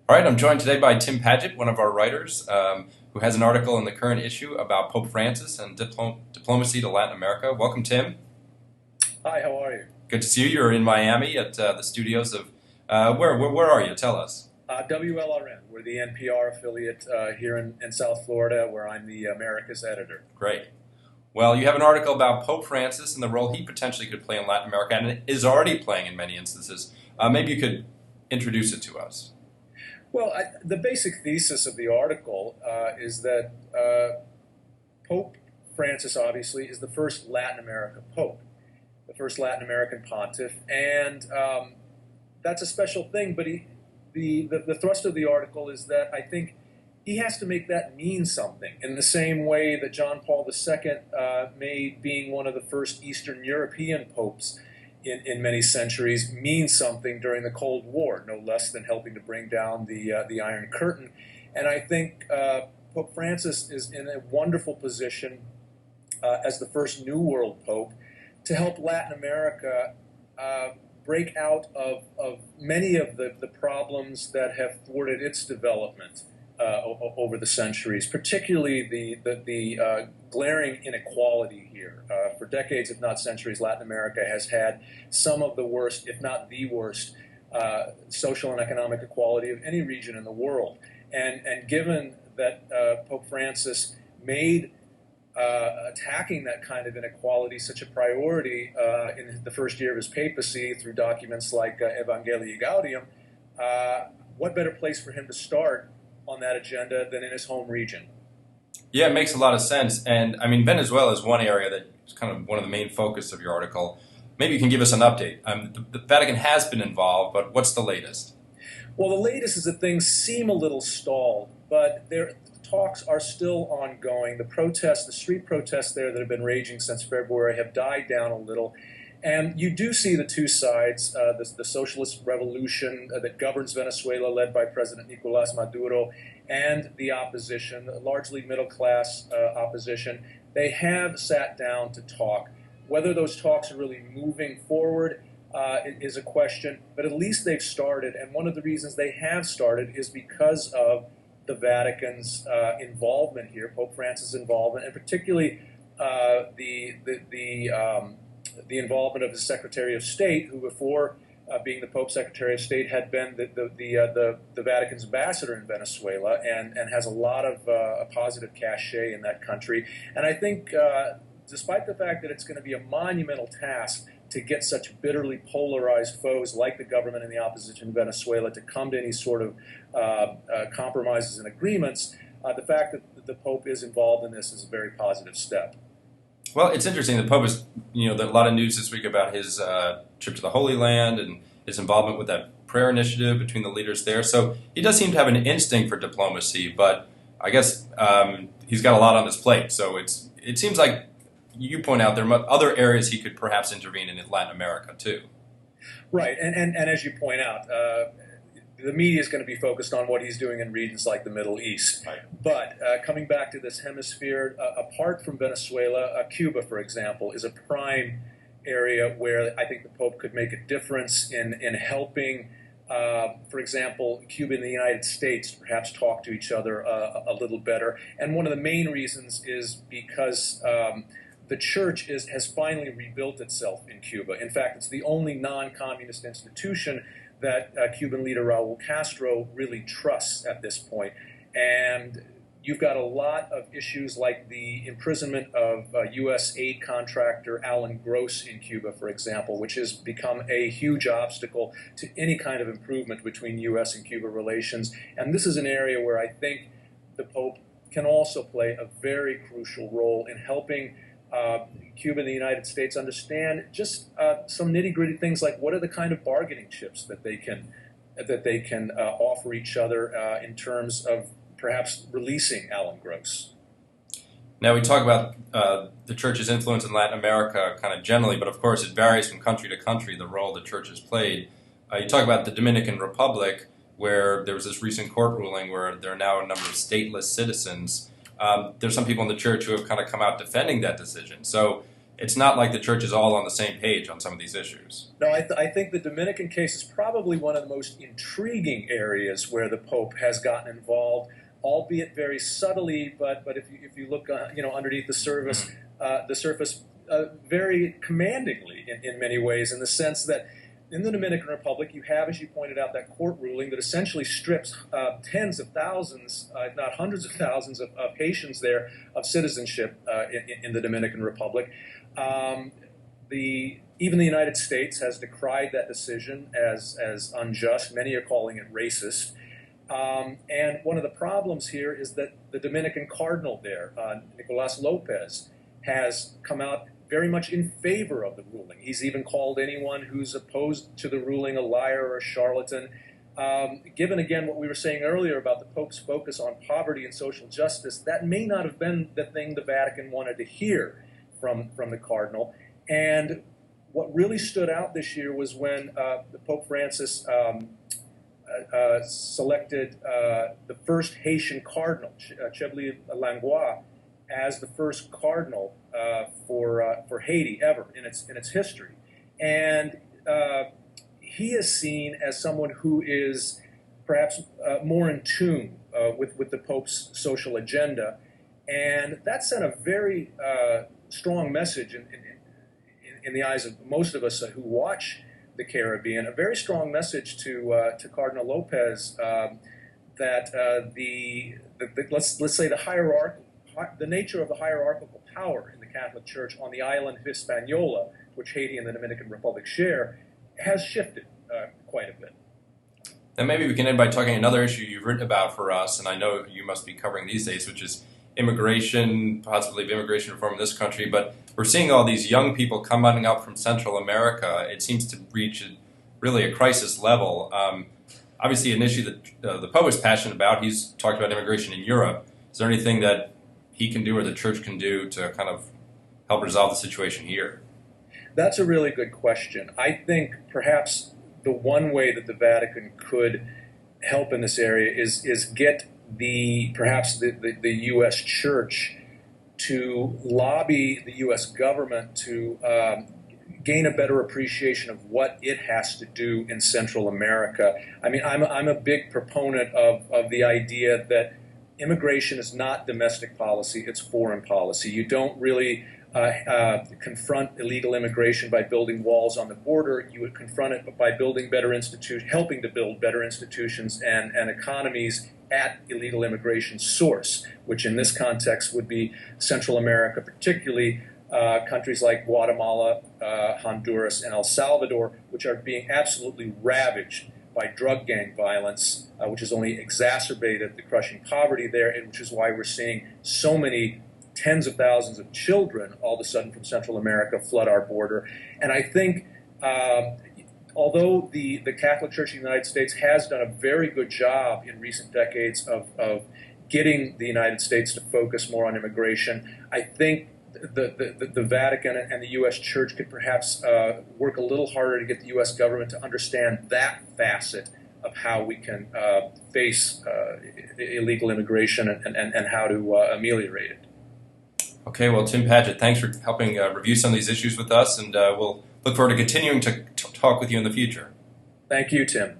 All right, I'm joined today by Tim Padgett, one of our writers, who has an article in the current issue about Pope Francis and diplomacy to Latin America. Welcome, Tim. Hi, how are you? Good to see you. You're in Miami at the studios of where are you? Tell us. WLRN. We're the NPR affiliate here in South Florida, where I'm the Americas editor. Great. Well, you have an article about Pope Francis and the role he potentially could play in Latin America, and is already playing in many instances. Maybe you could introduce it to us. Well, the basic thesis of the article is that Pope Francis, obviously, is the first Latin American pope, the first Latin American pontiff, and that's a special thing. But the thrust of the article is that I think he has to make that mean something in the same way that John Paul II made being one of the first Eastern European popes in many centuries mean something during the Cold War, no less than helping to bring down the Iron Curtain. And I think Pope Francis is in a wonderful position as the first New World Pope to help Latin America break out of many of the problems that have thwarted its development over the centuries, particularly the glaring inequality here. For decades, if not centuries, Latin America has had some of the worst, if not the worst, social and economic equality of any region in the world. And given that Pope Francis made attacking that kind of inequality such a priority in the first year of his papacy through documents like Evangelii Gaudium, what better place for him to start on that agenda than in his home region? Yeah, it makes a lot of sense. And I mean, Venezuela is one area that is kind of one of the main focus of your article. Maybe you can give us an update. The Vatican has been involved, but what's the latest? Well, the latest is that things seem a little stalled, but the talks are still ongoing. The street protests there that have been raging since February have died down a little. And you do see the two sides, the socialist revolution that governs Venezuela, led by President Nicolás Maduro, and the opposition, largely middle-class opposition. They have sat down to talk. Whether those talks are really moving forward is a question, but at least they've started. And one of the reasons they have started is because of the Vatican's involvement here, Pope Francis' involvement, and particularly the involvement of the Secretary of State, who before being the Pope's Secretary of State had been the Vatican's ambassador in Venezuela and has a lot of a positive cachet in that country. And I think despite the fact that it's going to be a monumental task to get such bitterly polarized foes like the government and the opposition in Venezuela to come to any sort of compromises and agreements, the fact that the Pope is involved in this is a very positive step. Well, it's interesting. The Pope is, there's a lot of news this week about his trip to the Holy Land and his involvement with that prayer initiative between the leaders there. So he does seem to have an instinct for diplomacy, but I guess he's got a lot on his plate. So it seems like you point out there are other areas he could perhaps intervene in Latin America too. Right, and as you point out, the media is going to be focused on what he's doing in regions like the Middle East. Right. But coming back to this hemisphere, apart from Venezuela, Cuba, for example, is a prime area where I think the Pope could make a difference in helping, for example, Cuba and the United States to perhaps talk to each other a little better. And one of the main reasons is because the church has finally rebuilt itself in Cuba. In fact, it's the only non-communist institution that Cuban leader Raul Castro really trusts at this point. And you've got a lot of issues like the imprisonment of U.S. aid contractor Alan Gross in Cuba, for example, which has become a huge obstacle to any kind of improvement between U.S. and Cuba relations. And this is an area where I think the Pope can also play a very crucial role in helping Cuba and the United States understand just some nitty-gritty things like what are the kind of bargaining chips that they can offer each other in terms of perhaps releasing Alan Gross. Now we talk about the church's influence in Latin America kind of generally, but of course it varies from country to country, the role the church has played. You talk about the Dominican Republic, where there was this recent court ruling where there are now a number of stateless citizens. There's some people in the church who have kind of come out defending that decision. So it's not like the church is all on the same page on some of these issues. No, I think the Dominican case is probably one of the most intriguing areas where the Pope has gotten involved, albeit very subtly. But if you look underneath the surface, very commandingly in many ways, in the sense that in the Dominican Republic, you have, as you pointed out, that court ruling that essentially strips tens of thousands, if not hundreds of thousands of Haitians there of citizenship in the Dominican Republic. Even the United States has decried that decision as unjust. Many are calling it racist. And one of the problems here is that the Dominican cardinal there, Nicolas Lopez, has come out very much in favor of the ruling. He's even called anyone who's opposed to the ruling a liar or a charlatan. Given, again, what we were saying earlier about the Pope's focus on poverty and social justice, that may not have been the thing the Vatican wanted to hear from the cardinal. And what really stood out this year was when the Pope Francis selected the first Haitian cardinal, Chebly Langlois, as the first cardinal for Haiti ever in its history. And he is seen as someone who is perhaps more in tune with the Pope's social agenda. And that sent a very strong message in the eyes of most of us who watch the Caribbean, a very strong message to Cardinal Lopez that let's say the nature of the hierarchical power in the Catholic Church on the island of Hispaniola, which Haiti and the Dominican Republic share, has shifted quite a bit. And maybe we can end by talking another issue you've written about for us, and I know you must be covering these days, which is immigration, possibly of immigration reform in this country. But we're seeing all these young people coming up from Central America. It seems to reach really a crisis level. Obviously, an issue that the Pope is passionate about. He's talked about immigration in Europe. Is there anything that he can do or the church can do to kind of help resolve the situation here? That's a really good question. I think perhaps the one way that the Vatican could help in this area is get perhaps the U.S. Church to lobby the U.S. government to gain a better appreciation of what it has to do in Central America. I mean, I'm a big proponent of the idea that immigration is not domestic policy, it's foreign policy. You don't really confront illegal immigration by building walls on the border. You would confront it by building better institutions, helping to build better institutions and economies at illegal immigration source, which in this context would be Central America, particularly countries like Guatemala, Honduras, and El Salvador, which are being absolutely ravaged by drug gang violence, which has only exacerbated the crushing poverty there, and which is why we're seeing so many tens of thousands of children all of a sudden from Central America flood our border. And I think although the Catholic Church in the United States has done a very good job in recent decades of getting the United States to focus more on immigration, I think the Vatican and the U.S. Church could perhaps work a little harder to get the U.S. government to understand that facet of how we can face illegal immigration and how to ameliorate it. Okay, well, Tim Padgett, thanks for helping review some of these issues with us, and we'll look forward to continuing to talk with you in the future. Thank you, Tim.